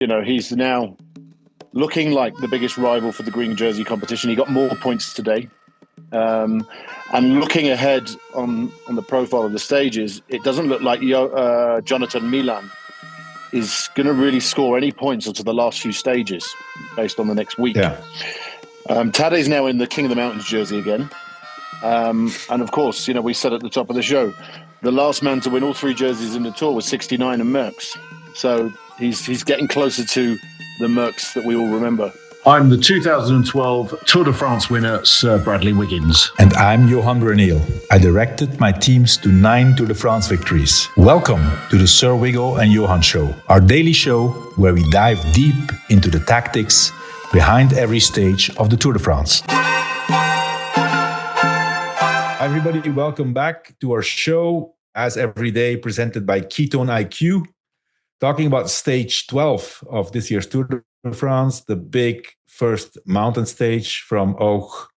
He's now looking like the biggest rival for the green jersey competition. He got more points today. And looking ahead on the profile of the stages, it doesn't look like Jonathan Milan is going to really score any points until the last few stages based on the next week. Yeah. Tadej's now in the King of the Mountains jersey again. And of course, we said at the top of the show, the last man to win all three jerseys in the Tour was 69 and Merckx. So he's getting closer to the Merckx that we all remember. I'm the 2012 Tour de France winner, Sir Bradley Wiggins. And I'm Johan Bruyneel. I directed my teams to 9 Tour de France victories. Welcome to the Sir Wiggo and Johan Show, our daily show where we dive deep into the tactics behind every stage of the Tour de France. Everybody, welcome back to our show, as every day presented by Ketone IQ, talking about stage 12 of this year's Tour de France, the big first mountain stage from Ook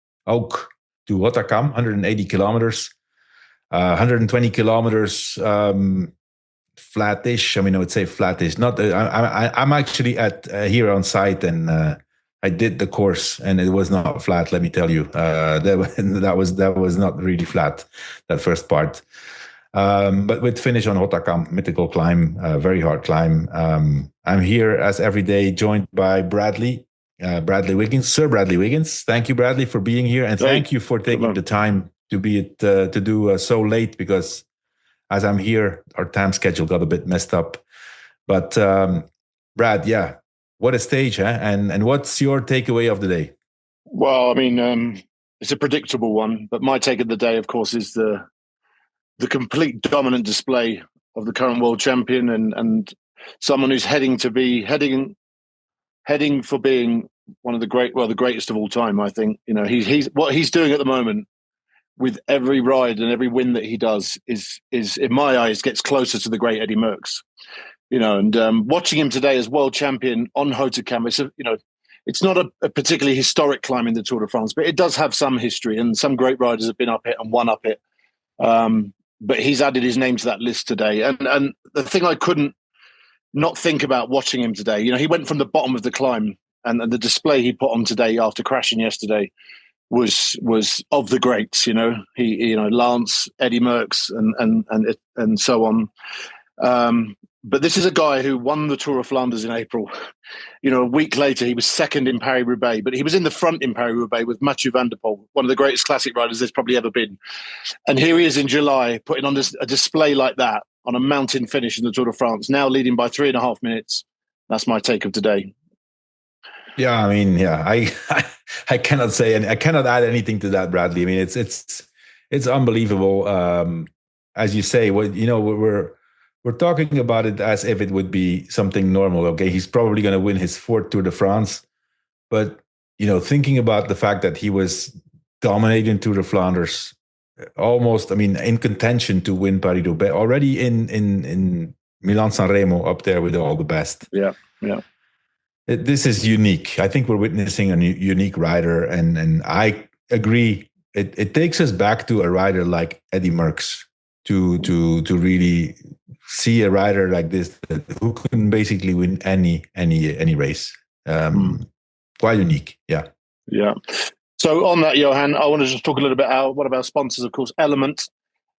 to Rotterdam, 180 kilometers, 120 kilometers flattish. I would say flattish. I'm actually at here on site, and I did the course, and it was not flat. Let me tell you, that was not really flat, that first part. But with finish on Rotterdam, mythical climb, very hard climb. I'm here as every day, joined by Bradley Wiggins, Sir Bradley Wiggins. Thank you, Bradley, for being here, and thank you for taking the time to do so late, because as I'm here, our time schedule got a bit messed up. But Brad, yeah, what a stage, huh? And what's your takeaway of the day? Well, it's a predictable one, but my take of the day, of course, is the complete dominant display of the current world champion and someone who's heading for being one of the greatest of all time. I think he's what he's doing at the moment with every ride and every win that he does is in my eyes gets closer to the great Eddie Merckx. And watching him today as world champion on Rotterdam, it's not a particularly historic climb in the Tour de France, but it does have some history, and some great riders have been up it and won up it. But he's added his name to that list today. And the thing I couldn't not think about watching him today, he went from the bottom of the climb, and the display he put on today after crashing yesterday was of the greats. He Lance, Eddie Merckx, and so on. But this is a guy who won the Tour of Flanders in April. A week later, he was second in Paris-Roubaix, but he was in the front in Paris-Roubaix with Mathieu van der Poel, one of the greatest classic riders there's probably ever been. And here he is in July, putting on a display like that on a mountain finish in the Tour de France, now leading by 3.5 minutes. That's my take of today. Yeah, I cannot say, and I cannot add anything to that, Bradley. It's unbelievable. As you say, we're talking about it as if it would be something normal. Okay, he's probably going to win his 4th Tour de France, but thinking about the fact that he was dominating Tour de Flanders, almost, in contention to win Paris-Roubaix, already in Milan-San Remo, up there with all the best. Yeah. This is unique. I think we're witnessing a unique rider, and I agree. It takes us back to a rider like Eddie Merckx to really see a rider like this who can basically win any race. Quite unique. Yeah. So on that, Johan, I want to just talk a little bit about one of our sponsors, of course, Element.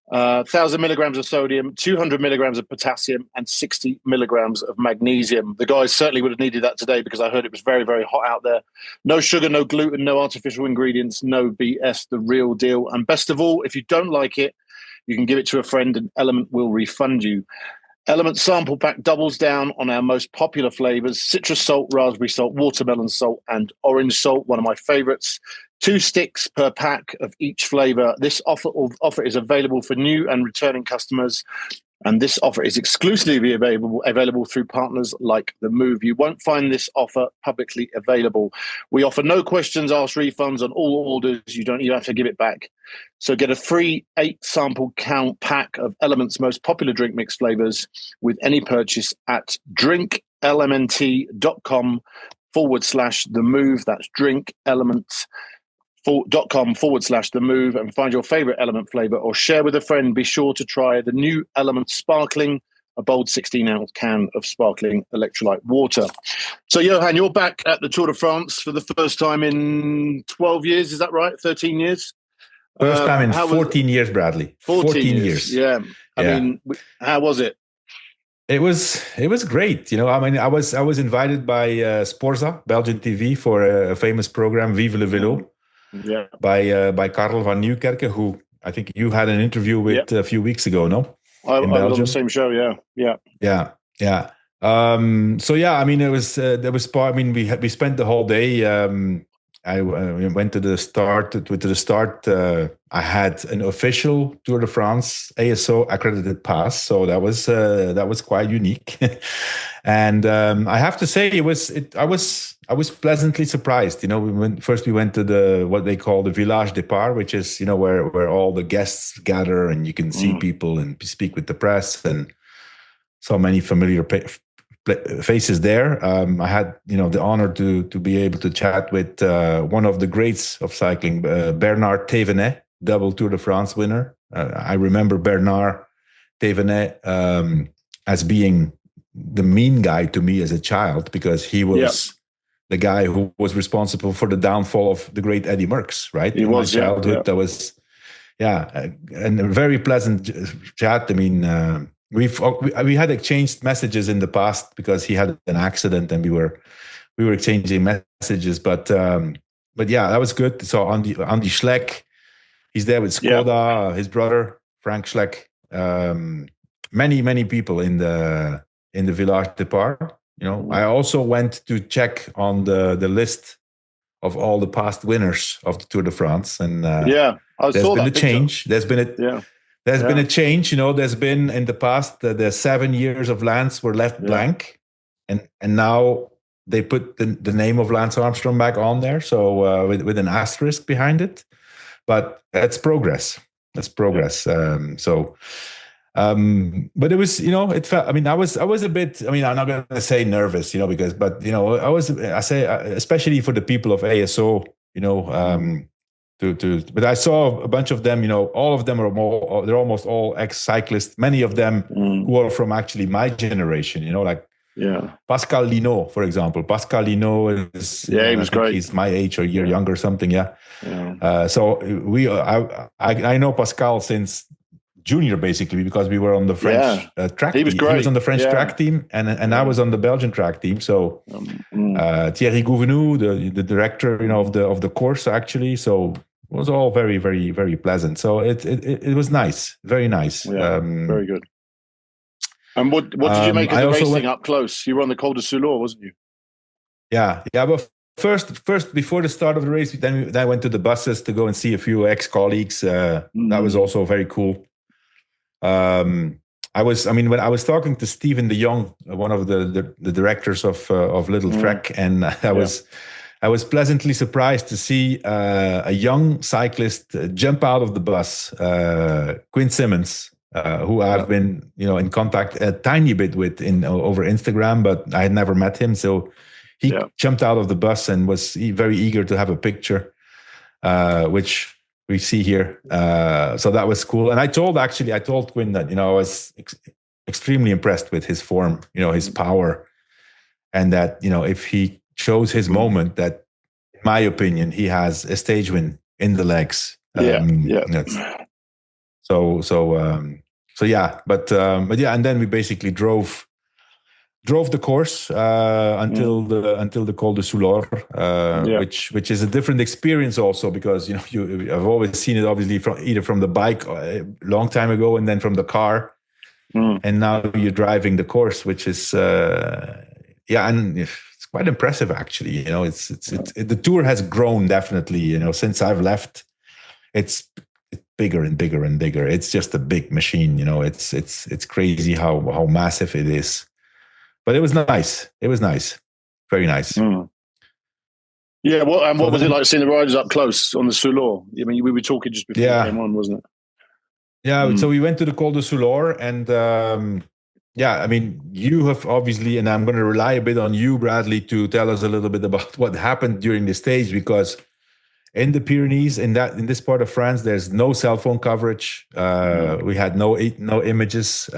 1,000 milligrams of sodium, 200 milligrams of potassium, and 60 milligrams of magnesium. The guys certainly would have needed that today, because I heard it was very, very hot out there. No sugar, no gluten, no artificial ingredients, no BS, the real deal. And best of all, if you don't like it, you can give it to a friend and Element will refund you. Element Sample Pack doubles down on our most popular flavors: citrus salt, raspberry salt, watermelon salt, and orange salt, one of my favorites. 2 sticks per pack of each flavor. This offer is available for new and returning customers, and this offer is exclusively available through partners like The Move. You won't find this offer publicly available. We offer no questions asked refunds on all orders. You don't even have to give it back. So get a free 8 sample count pack of Element's most popular drink mix flavors with any purchase at drinkelement.com/the move. That's drinkelement.com/the move, and find your favorite Element flavor or share with a friend. Be sure to try the new Element Sparkling a bold 16-ounce can of sparkling electrolyte water. So, Johan, you're back at the Tour de France for the first time in 12 years. Is that right? 13 years? First time in 14 years, Bradley. 14 years. Yeah. I mean, how was it? It was great. You know, I mean, I was invited by Sporza, Belgian TV, for a famous program, Vive le Vélo, by Karel van Nieuwkerke, who I think you had an interview with a few weeks ago, no? I was on the same show, yeah. So yeah, I mean, it was there was part. I mean, we spent the whole day. I went to the start. I had an official Tour de France ASO accredited pass, so that was quite unique. And I have to say, I was pleasantly surprised. You know, we went to the what they call the Village Départ, which is, you know, where all the guests gather and you can see people and speak with the press, and so many familiar faces there. I had, you know, the honor to be able to chat with one of the greats of cycling, Bernard Thévenet, double Tour de France winner. I remember Bernard Thévenet as being the mean guy to me as a child, because he was the guy who was responsible for the downfall of the great Eddy Merckx, right? In my childhood. That was, and a very pleasant chat. I mean, we had exchanged messages in the past because he had an accident and we were exchanging messages, but yeah, that was good. So Andy Schleck, he's there with Skoda, his brother Frank Schleck, many people in the Village Départ. You know, I also went to check on the list of all the past winners of the Tour de France, and there's been a change. There's been a change. You know, there's been in the past the 7 years of Lance were left blank, and now they put the name of Lance Armstrong back on there, so with an asterisk behind it. But that's progress. That's progress. But it was, you know, it felt. I mean, I was a bit. I mean, I'm not going to say nervous, you know, but you know, I say especially for the people of ASO, you know. But I saw a bunch of them, you know, all of them they're almost all ex-cyclists, many of them who are from actually my generation, you know, like Pascal Lino, for example. Pascal Lino is, he was great. He's my age or a year younger or something, so I know Pascal since junior, basically, because we were on the French track team. He was great. He was on the French track team, and I was on the Belgian track team. So Thierry Gouvenou, the director, you know, of the course, actually. So it was all very, very, very pleasant. So it was nice, very nice. Very good. And what did you make of the racing up close? You were on the Col de Soulor, wasn't you? Yeah. But first before the start of the race, then I went to the buses to go and see a few ex-colleagues. That was also very cool. When I was talking to Stephen de Jong, one of the directors of Little Trek, and I was pleasantly surprised to see a young cyclist jump out of the bus, Quinn Simmons, who I've been, you know, in contact a tiny bit with over Instagram, but I had never met him. So he jumped out of the bus and was very eager to have a picture, which we see here. So that was cool. And I told Quinn that, you know, I was extremely impressed with his form, you know, his power, and that, you know, if he shows his moment, that in my opinion, he has a stage win in the legs. So yeah, but yeah, and then we basically drove the course until the Col de Soulor, which is a different experience also, because, you know, I've always seen it obviously either from the bike a long time ago and then from the car, and now you're driving the course, which is and it's quite impressive actually. You know, it's the Tour has grown definitely. You know, since I've left, it's bigger and bigger and bigger. It's just a big machine. You know, it's crazy how massive it is. But it was nice. It was nice. Very nice. Yeah. What was it like seeing the riders up close on the Soulor? I mean, we were talking just before you came on, wasn't it? Yeah. So we went to the Col de Soulor, and I mean, you have obviously, and I'm going to rely a bit on you, Bradley, to tell us a little bit about what happened during the stage, because in the Pyrenees, in this part of France, there's no cell phone coverage. We had no images.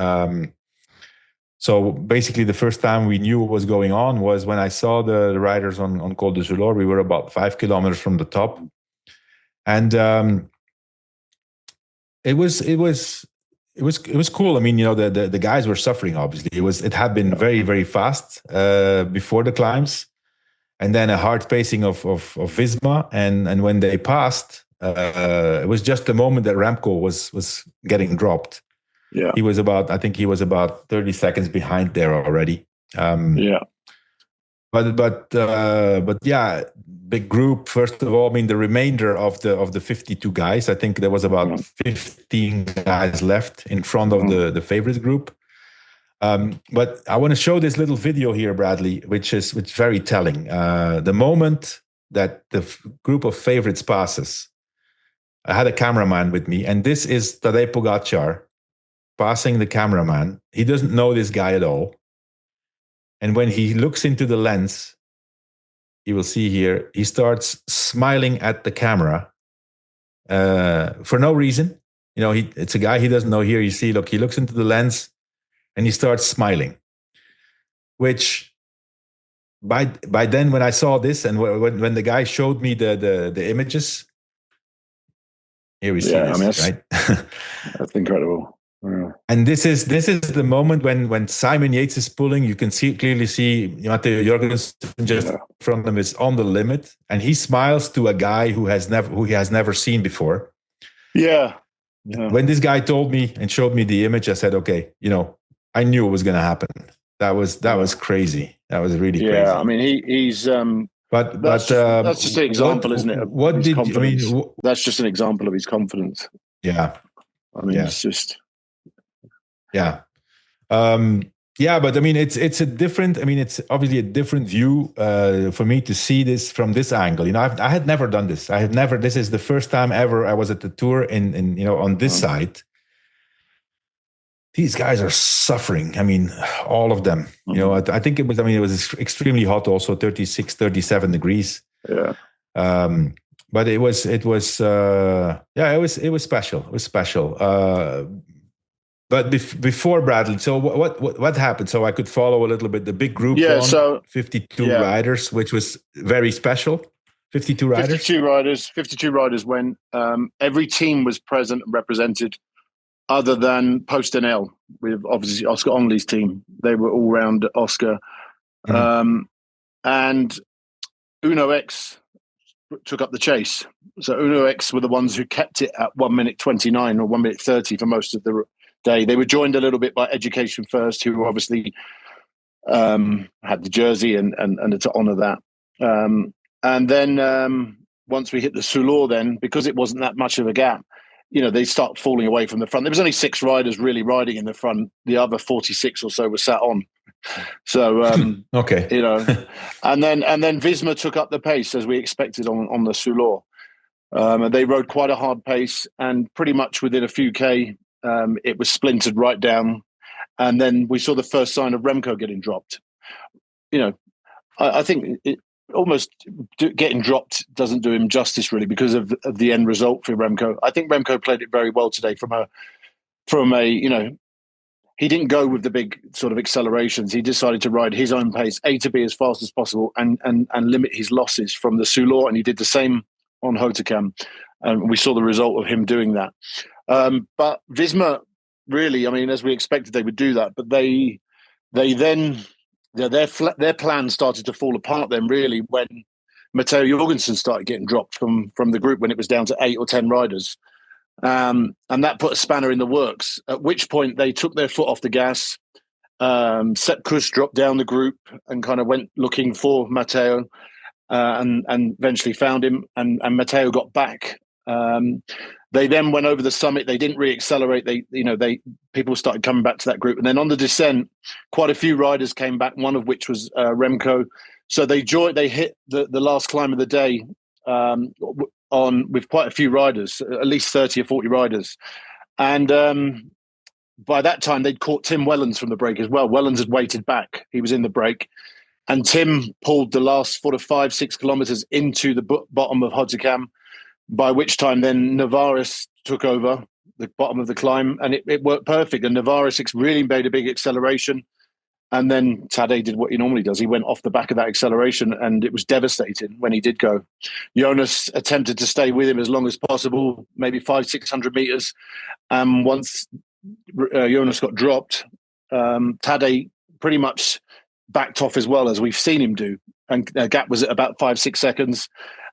So basically, the first time we knew what was going on was when I saw the riders on Col de Zulor. We were about 5 kilometers from the top, and it was cool. I mean, the guys were suffering. Obviously, it had been very, very fast before the climbs, and then a hard pacing of Visma, and when they passed, it was just the moment that Remco was getting dropped. Yeah, I think he was about 30 seconds behind there already. But yeah, big group. First of all, I mean, the remainder of the 52 guys, I think there was about 15 guys left in front of the favorites group. But I want to show this little video here, Bradley, which is very telling. The moment that the group of favorites passes, I had a cameraman with me, and this is Tadej Pogačar passing the cameraman. He doesn't know this guy at all. And when he looks into the lens, you will see here, he starts smiling at the camera for no reason. It's a guy he doesn't know. Here you see, look, he looks into the lens and he starts smiling. Which by then, when I saw this and when the guy showed me the images, here we see this, right? That's incredible. Yeah. And this is the moment when Simon Yates is pulling. You can clearly see Matteo Jorgensen just in front of him is on the limit, and he smiles to a guy who he has never seen before. Yeah. When this guy told me and showed me the image, I said, okay, I knew it was going to happen. That was crazy. That was really crazy. Yeah, I mean, he's. But that's just an example, isn't it? That's just an example of his confidence. Yeah. I mean, it's just. Yeah. But I mean, it's it's obviously a different view for me to see this from this angle. I had never done this. This is the first time ever I was at the Tour in on this side. These guys are suffering. I mean, all of them. I think it was extremely hot also, 36, 37 degrees. Yeah. But it was special. It was special. But before Bradley, so what happened? So I could follow a little bit the big group. 52 riders, which was very special. 52 riders. 52 riders when every team was present and represented, other than Bruyneel, with obviously Oscar Onley's team. They were all round Oscar, and Uno X took up the chase. So Uno X were the ones who kept it at 1 minute 29 or 1 minute 30 for most of the day. They were joined a little bit by Education First, who obviously had the jersey and to honour that. And then once we hit the Soulor, then because it wasn't that much of a gap, they start falling away from the front. There was only 6 riders really riding in the front. The other 46 or so were sat on. So okay, and then Visma took up the pace as we expected on the Soulor. And they rode quite a hard pace, and pretty much within a few K. It was splintered right down, and then we saw the first sign of Remco getting dropped. I think almost getting dropped doesn't do him justice really because of the end result for Remco. I think Remco played it very well today from a he didn't go with the big sort of accelerations. He decided to ride his own pace, A to B as fast as possible, and limit his losses from the Soulor, and he did the same on Hautacam, and we saw the result of him doing that. But Visma, really, I mean, as we expected, they would do that. But they then their plan started to fall apart. Then really, when Matteo Jorgensen started getting dropped from the group when it was down to 8 or 10 riders, and that put a spanner in the works. At which point they took their foot off the gas. Sepp Kuss dropped down the group and kind of went looking for Matteo, and eventually found him. And Matteo got back. They then went over the summit. They didn't re-accelerate. People started coming back to that group, and then on the descent, quite a few riders came back. One of which was Remco. So they hit the last climb of the day with quite a few riders, at least 30 or 40 riders, and by that time they'd caught Tim Wellens from the break as well. Wellens had waited back; he was in the break, and Tim pulled the last 5-6 kilometers into the bottom of Hautacam. By which time then Navarres took over the bottom of the climb, and it worked perfect. And Navarres really made a big acceleration. And then Tadej did what he normally does. He went off the back of that acceleration, and it was devastating when he did go. Jonas attempted to stay with him as long as possible, maybe 500-600 meters. Once Jonas got dropped, Tadej pretty much backed off as well, as we've seen him do. And the gap was at about 5-6 seconds.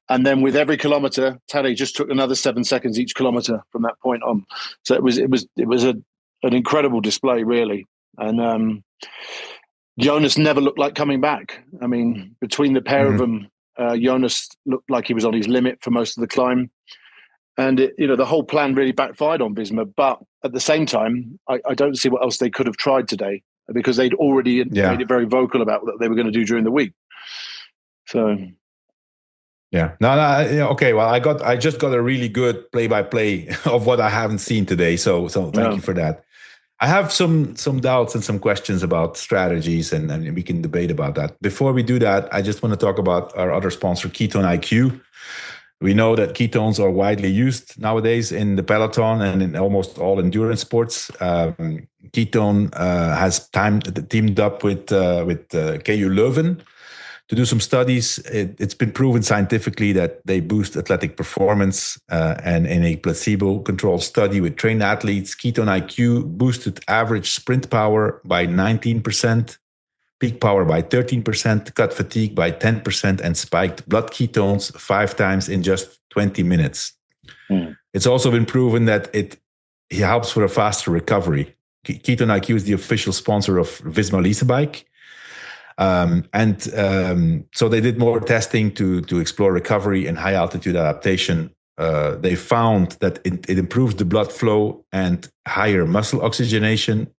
And then with every kilometer, Tadej just took another 7 seconds each kilometer from that point on. So it was an incredible display, really. And Jonas never looked like coming back. I mean, between the pair of them, Jonas looked like he was on his limit for most of the climb. And the whole plan really backfired on Visma. But at the same time, I don't see what else they could have tried today, because they'd already made it very vocal about what they were going to do during the week. So, yeah, okay. Well, I just got a really good play-by-play of what I haven't seen today. So thank you for that. I have some doubts and some questions about strategies, and we can debate about that. Before we do that, I just want to talk about our other sponsor, Ketone IQ. We know that ketones are widely used nowadays in the peloton and in almost all endurance sports. Ketone has teamed up with KU Leuven to do some studies. It's been proven scientifically that they boost athletic performance. And in a placebo-controlled study with trained athletes, Ketone IQ boosted average sprint power by 19%. Peak power by 13%, cut fatigue by 10%, and spiked blood ketones 5 times in just 20 minutes. It's also been proven that it helps for a faster recovery. Ketone IQ is the official sponsor of Visma Lease Bike. So they did more testing to explore recovery and high altitude adaptation. They found that it improves the blood flow and higher muscle oxygenation,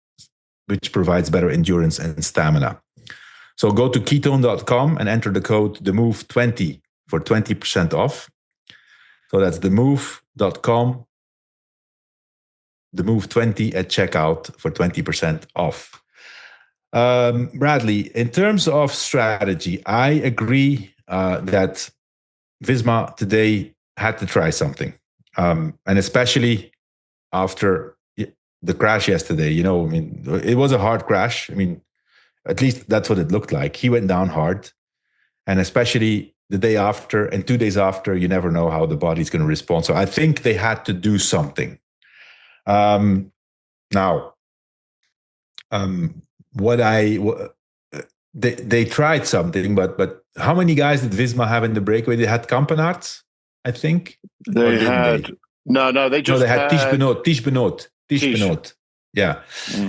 which provides better endurance and stamina. So go to ketone.com and enter the code TheMove20 for 20% off. So that's TheMove.com, TheMove20 at checkout for 20% off. Bradley, in terms of strategy, I agree that Visma today had to try something. And especially after the crash yesterday, it was a hard crash. I mean, at least that's what it looked like. He went down hard. And especially the day after and 2 days after, you never know how the body's going to respond. So I think they had to do something. They tried something, but how many guys did Visma have in the breakaway? They had Kampenaerts, I think. They had they had Tish Benoot. Yeah.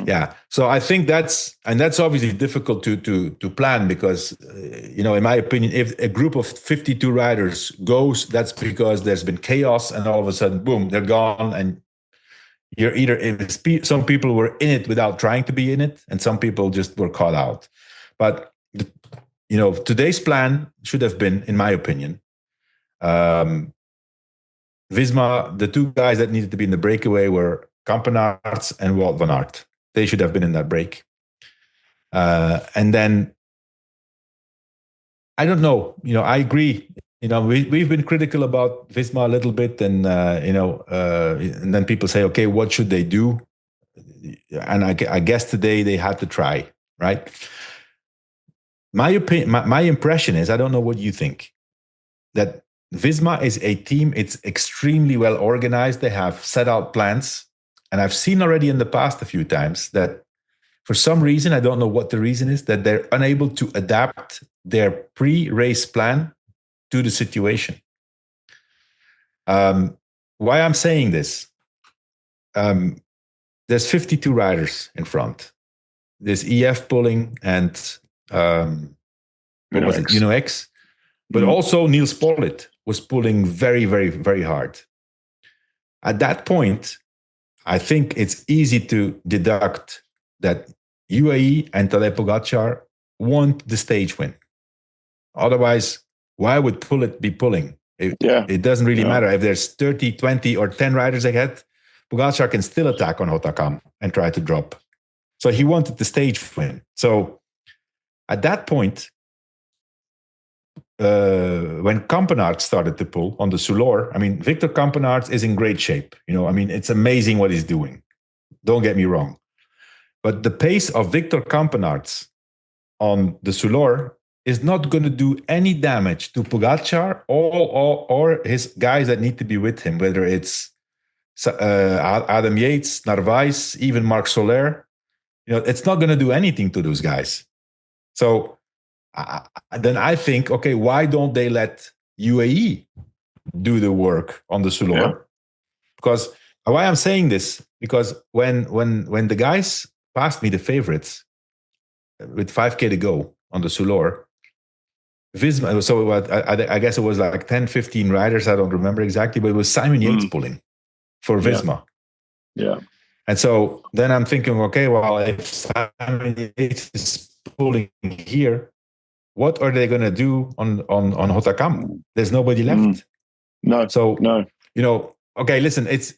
Yeah. So I think that's obviously difficult to plan, because, in my opinion, if a group of 52 riders goes, that's because there's been chaos, and all of a sudden, boom, they're gone. And you're some people were in it without trying to be in it, and some people just were caught out. But, today's plan should have been, in my opinion, Visma, the two guys that needed to be in the breakaway were Kampenaerts and Wout van Aert. They should have been in that break. And then, I don't know. I agree. We've been critical about Visma a little bit, and and then people say, okay, what should they do? And I guess today they had to try, right? My opinion, my impression is, I don't know what you think, that Visma is a team. It's extremely well organized. They have set out plans. And I've seen already in the past a few times that for some reason, I don't know what the reason is, that they're unable to adapt their pre-race plan to the situation. Why I'm saying this, there's 52 riders in front. There's EF pulling and X, but also Niels Pollitt was pulling very, very, very hard. At that point, I think it's easy to deduct that UAE and Tadej Pogačar want the stage win. Otherwise, why would Pollitt be pulling? It doesn't really matter. If there's 30, 20, or 10 riders ahead, Pogačar can still attack on Hautacam and try to drop. So he wanted the stage win. So at that point, when Kampenaerts started to pull on the Soulor, Victor Kampenaerts is in great shape. It's amazing what he's doing. Don't get me wrong. But the pace of Victor Kampenaerts on the Soulor is not going to do any damage to Pogacar or his guys that need to be with him, whether it's Adam Yates, Narvaez, even Marc Soler. It's not going to do anything to those guys. So then I think, okay, why don't they let UAE do the work on the Soulor? Yeah. Because why I'm saying this, because when the guys passed me the favorites with 5K to go on the Soulor, Visma, so I guess it was like 10, 15 riders, I don't remember exactly, but it was Simon Yates pulling for Visma. Yeah. And so then I'm thinking, okay, well, if Simon Yates is pulling here, what are they going to do on Hautacam? There's nobody left. No. So, no. Okay, listen, it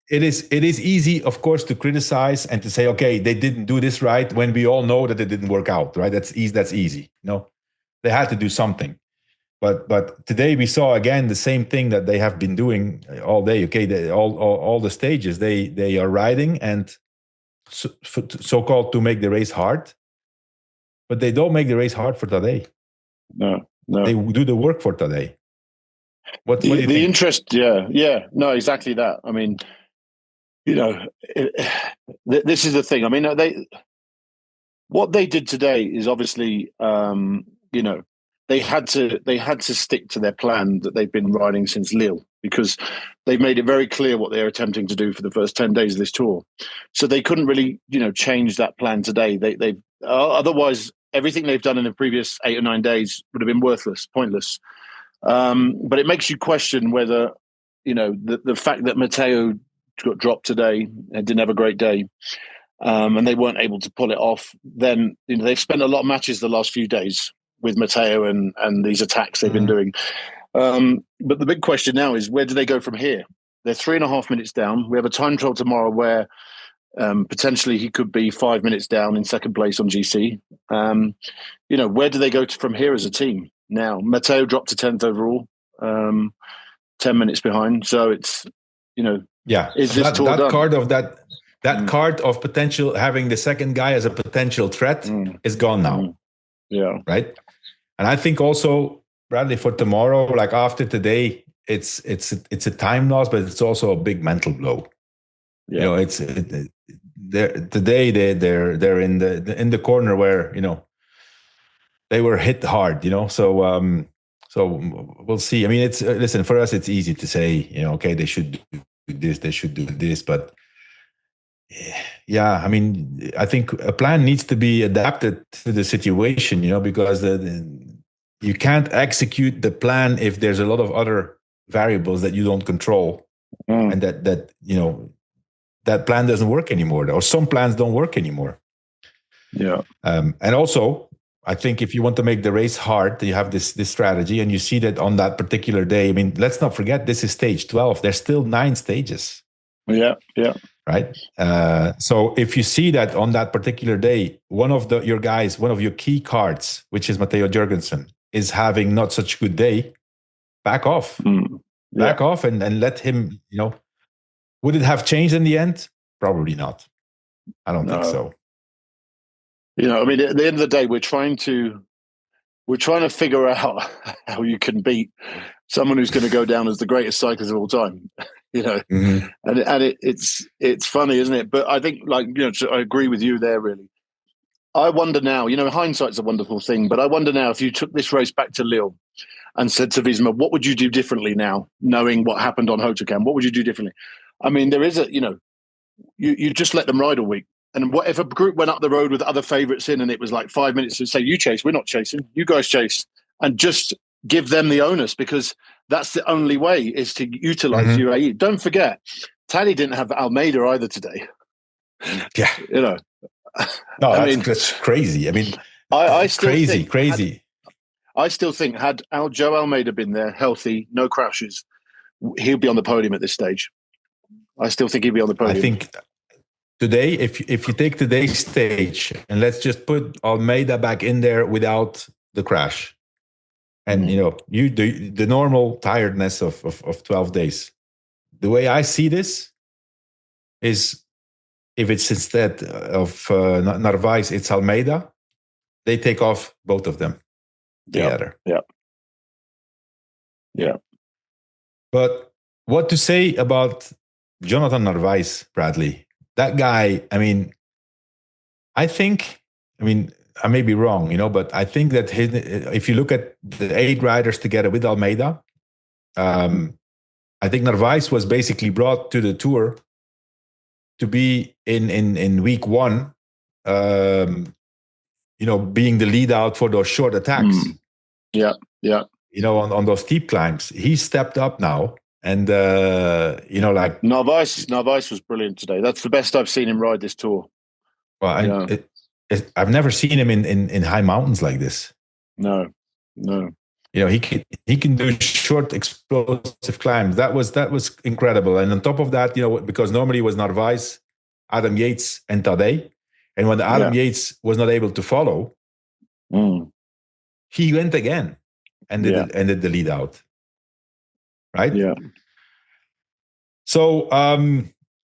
is easy, of course, to criticize and to say, okay, they didn't do this right when we all know that it didn't work out, right? That's easy. They had to do something. But today we saw again the same thing that they have been doing all day. Okay, all the stages they are riding and so-called to make the race hard, but they don't make the race hard for today. No. They do the work for today. What do you think? The interest, yeah, no, exactly that. I mean, this is the thing. I mean, what they did today is obviously, they had to stick to their plan that they've been riding since Lille, because they've made it very clear what they're attempting to do for the first 10 days of this tour. So they couldn't really, change that plan today. They otherwise everything they've done in the previous 8 or 9 days would have been worthless, pointless. But it makes you question whether, the fact that Matteo got dropped today and didn't have a great day, and they weren't able to pull it off. Then they've spent a lot of matches the last few days with Matteo and these attacks they've been doing. But the big question now is, where do they go from here? They're 3.5 minutes down. We have a time trial tomorrow where potentially he could be 5 minutes down in second place on GC. Where do they go from here as a team now? Matteo dropped to 10th overall, 10 minutes behind. So it's, is this tour done? That card of potential, having the second guy as a potential threat is gone now. Yeah. Right. And I think also, Bradley, for tomorrow, like after today, it's a time loss, but it's also a big mental blow. Yeah. Today they're in the corner where, they were hit hard, so we'll see. I mean, it's listen, for us, it's easy to say, okay, they should do this, they should do this, but yeah, I mean, I think a plan needs to be adapted to the situation, because you can't execute the plan if there's a lot of other variables that you don't control, and that plan doesn't work anymore, or some plans don't work anymore. Yeah. And also, I think if you want to make the race hard, you have this strategy, and you see that on that particular day. I mean, let's not forget, this is stage 12. There's still 9 stages. Yeah. Right. So if you see that on that particular day, one of your key cards, which is Matteo Jurgensen, is having not such a good day, back off. Back off and let him, would it have changed in the end? Probably not. I don't think so. I mean, at the end of the day, we're trying to figure out how you can beat someone who's going to go down as the greatest cyclist of all time. And it's funny, isn't it? But I think, I agree with you there, really. I wonder now, hindsight's a wonderful thing, but I wonder now, if you took this race back to Lille and said to Visma, what would you do differently now, knowing what happened on Hautacam? What would you do differently? I mean, there is you just let them ride all week. And what if a group went up the road with other favourites in, and it was like 5 minutes to say, you chase, we're not chasing, you guys chase, and just give them the onus, because that's the only way, is to utilise UAE. Don't forget, Taddy didn't have Almeida either today. Yeah. No, that's crazy. I mean, I still crazy. I still think, had Joe Almeida been there, healthy, no crashes, he'll be on the podium at this stage. I still think he'd be on the podium. I think today, if you take today's stage, and let's just put Almeida back in there without the crash, and the normal tiredness of 12 days. The way I see this is, if it's instead of Narvaez, it's Almeida, they take off both of them together. Yeah. But what to say about Jonathan Narvaez, Bradley? That guy, I mean, I may be wrong, but I think that if you look at the 8 riders together with Almeida, I think Narvaez was basically brought to the Tour to be in week 1, being the lead out for those short attacks. Yeah. On those steep climbs. He stepped up now. And, Narvaez was brilliant today. That's the best I've seen him ride this Tour. Well, I've never seen him in high mountains like this. No. He can do short, explosive climbs. That was incredible. And on top of that, because normally it was Narvaez, Adam Yates, and Tadej. And when Adam Yates was not able to follow, he went again and did the lead out. Right? Yeah. So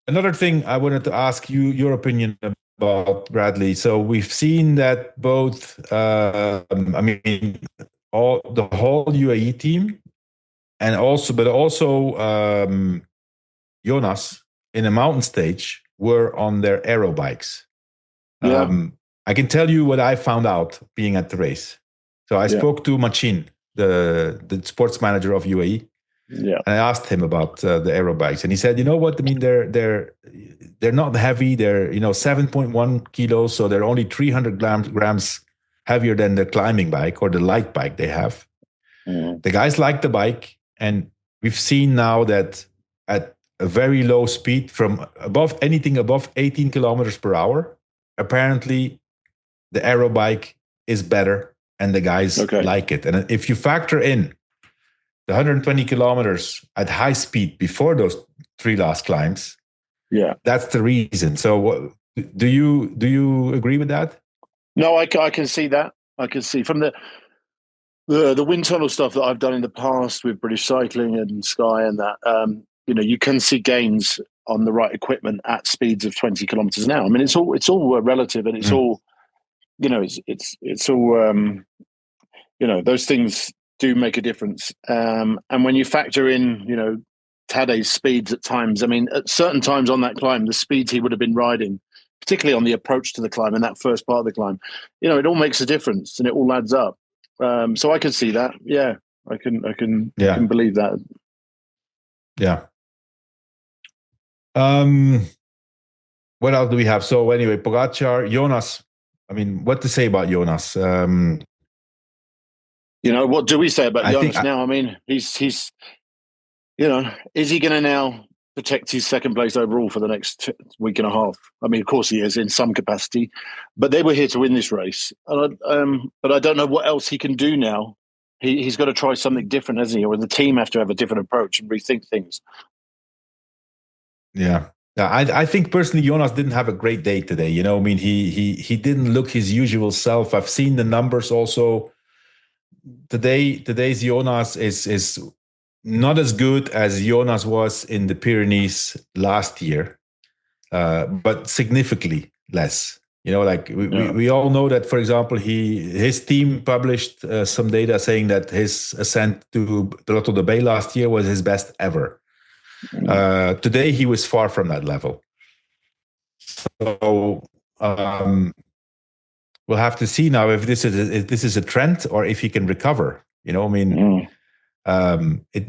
another thing I wanted to ask you your opinion about, Bradley. So we've seen that both, the whole UAE team, but also Jonas in a mountain stage were on their aero bikes. Yeah. I can tell you what I found out being at the race. So I spoke to Machin, the sports manager of UAE. Yeah. And I asked him about the aero bikes, and he said, "You know what? I mean, they're not heavy. They're 7.1 kilos, so they're only 300 grams heavier than the climbing bike or the light bike they have. The guys like the bike, and we've seen now that at a very low speed, from anything above 18 kilometers per hour, apparently the aero bike is better, and the guys like it. And if you factor in the 120 kilometers at high speed before those 3 last climbs, that's the reason. So do you agree with that? No, I can see that. I can see from the wind tunnel stuff that I've done in the past with British Cycling and Sky and that, you can see gains on the right equipment at speeds of 20 kilometers an hour. I mean, it's all relative, and it's all, it's all, those things do make a difference. And when you factor in, Tadej's speeds at times, I mean, at certain times on that climb, the speeds he would have been riding, particularly on the approach to the climb and that first part of the climb, it all makes a difference and it all adds up. So I can see that. Yeah, I can believe that. Yeah. What else do we have? So anyway, Pogačar, Jonas. I mean, what to say about Jonas? What do we say about Jonas now? I mean, he's is he going to now protect his second place overall for the next week and a half? I mean, of course he is in some capacity, but they were here to win this race. But I don't know what else he can do now. He's got to try something different, hasn't he? Or the team have to have a different approach and rethink things. Yeah. I think personally Jonas didn't have a great day today. I mean, he didn't look his usual self. I've seen the numbers also. Today's Jonas is not as good as Jonas was in the Pyrenees last year, but significantly less. We all know that, for example, his team published some data saying that his ascent to Lotto de Bay last year was his best ever. Today he was far from that level. So we'll have to see now if this is a trend or if he can recover. It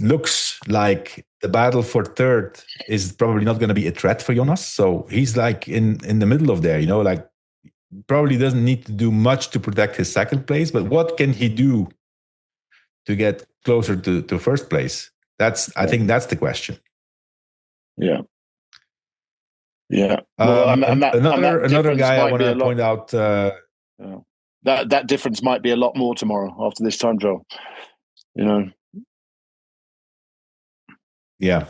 looks like the battle for third is probably not going to be a threat for Jonas. So he's like in the middle of there, probably doesn't need to do much to protect his second place, but what can he do to get closer to first place? I think that's the question. Yeah. Yeah. Another guy I want to point out. That difference might be a lot more tomorrow after this time, Joel. Yeah.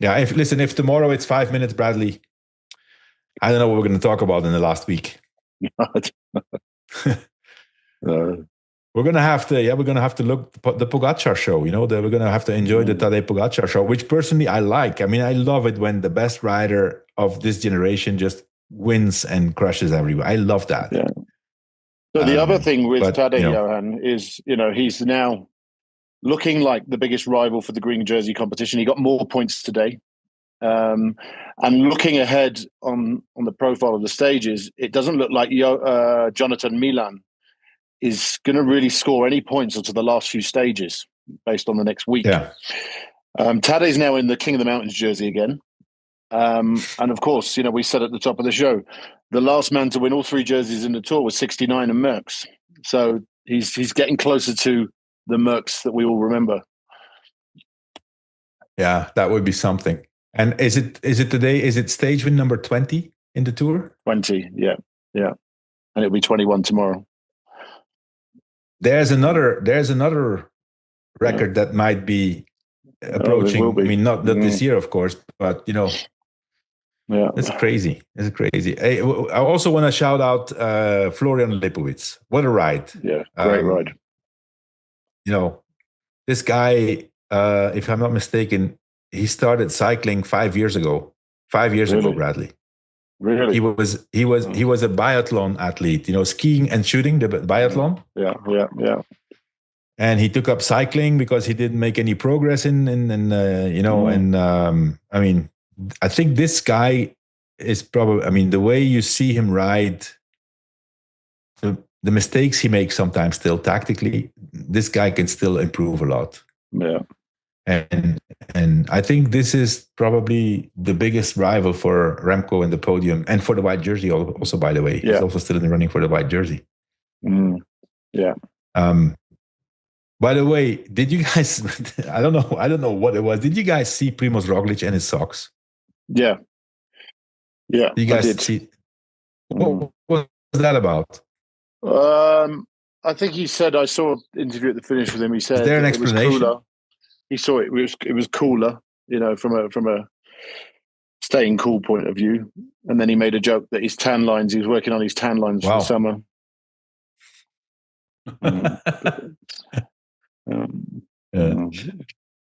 If tomorrow it's 5 minutes, Bradley, I don't know what we're going to talk about in the last week. We're going to have to look the Pogačar show. We're going to have to enjoy the Tadej Pogačar show, which personally I like. I mean, I love it when the best rider of this generation just wins and crushes everywhere. I love that. Yeah. So the other thing with but, Tadej, Johan, is, he's now looking like the biggest rival for the green jersey competition. He got more points today. And looking ahead on the profile of the stages, it doesn't look like Jonathan Milan is going to really score any points until the last few stages based on the next week. Yeah. Tadej's now in the King of the Mountains jersey again. And of course, we said at the top of the show, the last man to win all three jerseys in the Tour was 69 and Merckx. So he's getting closer to the Merckx that we all remember. Yeah, that would be something. And is it today? Is it stage win number 20 in the Tour? 20, yeah. And it'll be 21 tomorrow. There's another record that might be approaching. I mean, not this year, of course, but yeah, it's crazy. It's crazy. I also want to shout out Florian Lipowitz. What a ride! Yeah, great ride. This guy, if I'm not mistaken, he started cycling 5 years ago. 5 years ago, Bradley. Really? He was a biathlon athlete. Skiing and shooting, the biathlon. Yeah. And he took up cycling because he didn't make any progress I mean, I think this guy is probably, I mean, the way you see him ride, the mistakes he makes sometimes still tactically, this guy can still improve a lot. Yeah. And I think this is probably the biggest rival for Remco in the podium and for the white jersey also, by the way. Yeah. He's also still in the running for the white jersey. Yeah. By the way, did you guys? I don't know what it was. Did you guys see Primož Roglič and his socks? Yeah. You guys see? What was that about? I think he said, I saw an interview at the finish with him. He said, is there an explanation? It was cooler. He saw it was cooler, from a staying cool point of view. And then he made a joke that he was working on his tan lines for the summer.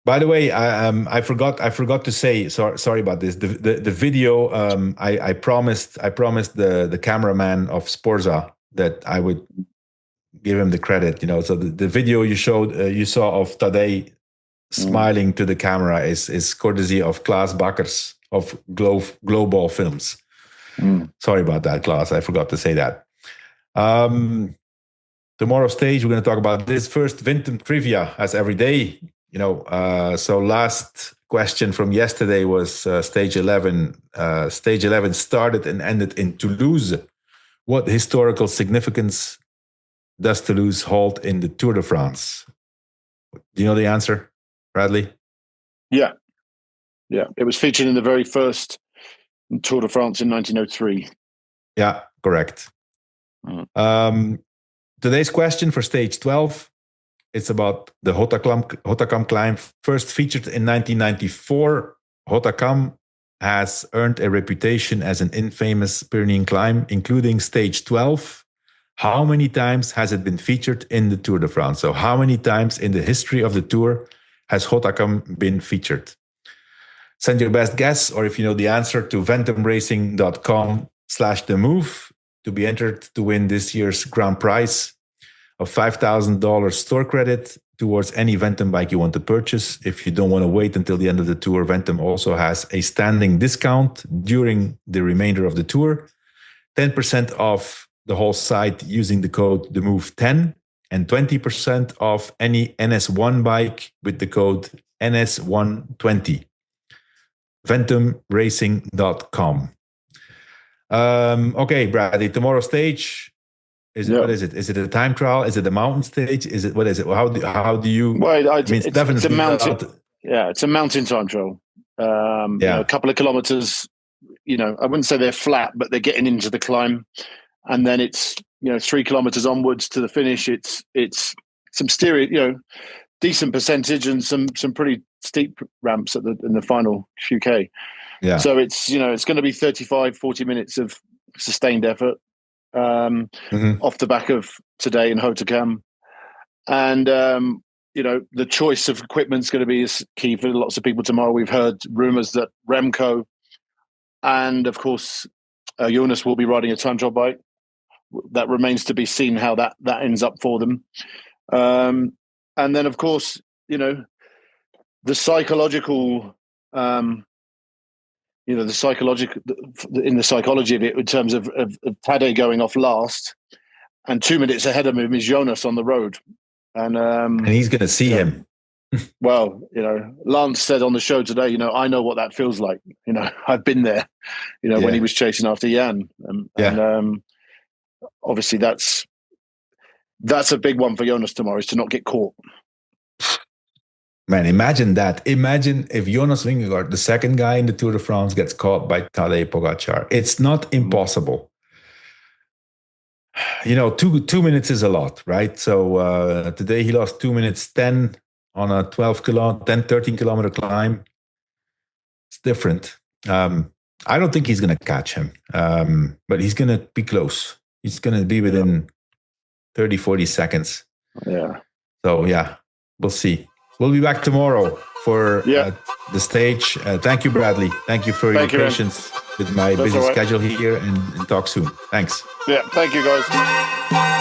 By the way, I forgot to say. Sorry about this. The video. I promised the cameraman of Sporza that I would give him the credit. So the video you saw of Tadej smiling to the camera is courtesy of Klaas Bakkers of Global Films. Sorry about that, Klaas. I forgot to say that. Tomorrow's stage, we're going to talk about this first Ventum trivia as every day. So last question from yesterday was stage 11. Stage 11 started and ended in Toulouse. What historical significance does Toulouse hold in the Tour de France? Do you know the answer, Bradley? Yeah. It was featured in the very first Tour de France in 1903. Yeah, correct. Today's question for stage 12, it's about the Hautacam climb. First featured in 1994, Hautacam has earned a reputation as an infamous Pyrenean climb, including stage 12. How many times has it been featured in the Tour de France? So how many times in the history of the Tour has Hautacam been featured? Send your best guess, or if you know the answer, to ventumracing.com/themove to be entered to win this year's grand prize of $5,000 store credit towards any Ventum bike you want to purchase. If you don't want to wait until the end of the tour, Ventum also has a standing discount during the remainder of the tour. 10% off the whole site using the code TheMove10, and 20% off any NS1 bike with the code NS120. VentumRacing.com. Okay, Bradley, tomorrow's stage. What is it? Is it a time trial? Is it a mountain stage? What is it? How do you? Well, it's a mountain. It's a mountain time trial. A couple of kilometers. I wouldn't say they're flat, but they're getting into the climb, and then it's 3 kilometers onwards to the finish. It's some decent percentage and some pretty steep ramps in the final few K. Yeah. So it's going to be 35-40 minutes of sustained effort off the back of today in Hautacam. And the choice of equipment is going to be key for lots of people tomorrow. We've heard rumors that Remco and of course Jonas will be riding a time trial bike. that remains to be seen how that ends up for them. And then, of course, you know, the psychological, in the psychology of it, in terms of Tadej going off last, and 2 minutes ahead of him is Jonas on the road, and he's going to see him. Well, you know, Lance said on the show today, you know, I know what that feels like. You know, I've been there. You know, when he was chasing after Jan, and obviously that's a big one for Jonas tomorrow, is to not get caught. Man, imagine that. Imagine if Jonas Vingegaard, the second guy in the Tour de France, gets caught by Tadej Pogacar. It's not impossible. You know, 2 minutes is a lot, right? So today he lost 2 minutes 10 on a 13 kilometer climb. It's different. I don't think he's going to catch him, but he's going to be close. He's going to be within 30, 40 seconds. Yeah. So, yeah, we'll see. We'll be back tomorrow for the stage. Thank you, Bradley. Thank you for your patience with my busy schedule here, and talk soon. Thanks. Yeah, thank you, guys.